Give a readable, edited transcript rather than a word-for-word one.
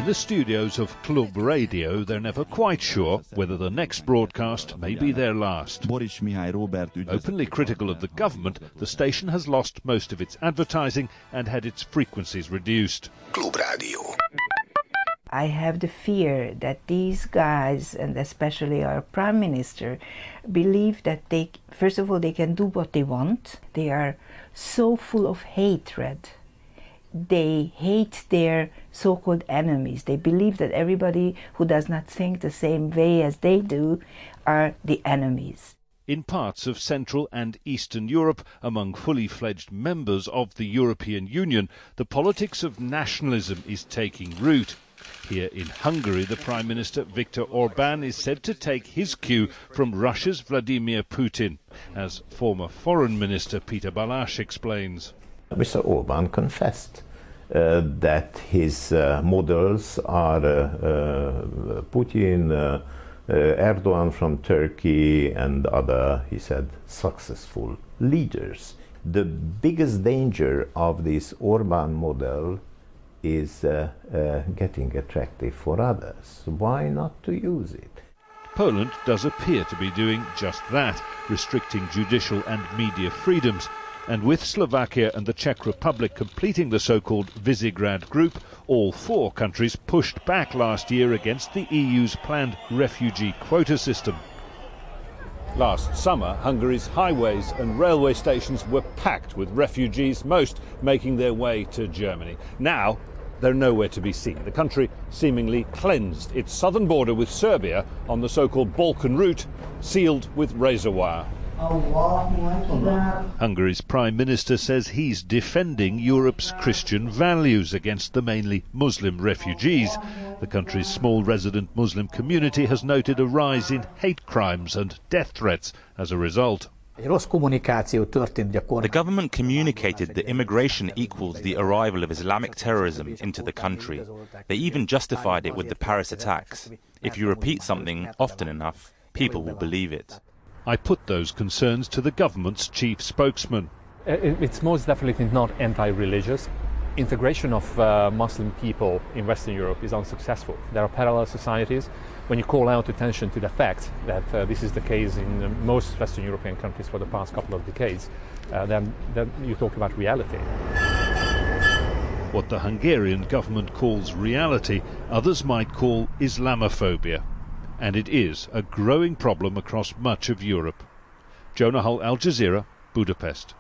In the studios of Club Radio, they're never quite sure whether the next broadcast may be their last. Openly critical of the government, the station has lost most of its advertising and had its frequencies reduced. Club Radio. I have the fear that these guys, and especially our Prime Minister, believe that they, first of all, they can do what they want. They are so full of hatred. They hate their so-called enemies. They believe that everybody who does not think the same way as they do are the enemies. In parts of Central and Eastern Europe, among fully fledged members of the European Union, the politics of nationalism is taking root. Here in Hungary, the Prime Minister Viktor Orbán is said to take his cue from Russia's Vladimir Putin, as former Foreign Minister Peter Balázs explains. Mr. Orbán confessed that his models are Putin, Erdogan from Turkey and other, he said, successful leaders. The biggest danger of this Orbán model is getting attractive for others. Why not to use it? Poland does appear to be doing just that, restricting judicial and media freedoms. And with Slovakia and the Czech Republic completing the so-called Visegrad Group, all four countries pushed back last year against the EU's planned refugee quota system. Last summer, Hungary's highways and railway stations were packed with refugees, most making their way to Germany. Now, they're nowhere to be seen. The country seemingly cleansed its southern border with Serbia on the so-called Balkan route, sealed with razor wire. Hungary's Prime Minister says he's defending Europe's Christian values against the mainly Muslim refugees. The country's small resident Muslim community has noted a rise in hate crimes and death threats as a result. The government communicated that immigration equals the arrival of Islamic terrorism into the country. They even justified it with the Paris attacks. If you repeat something often enough, people will believe it. I put those concerns to the government's chief spokesman. It's most definitely not anti-religious. Integration of Muslim people in Western Europe is unsuccessful. There are parallel societies. When you call out attention to the fact that this is the case in most Western European countries for the past couple of decades, then you talk about reality. What the Hungarian government calls reality, others might call Islamophobia. And it is a growing problem across much of Europe. Jonah Hull, Al Jazeera, Budapest.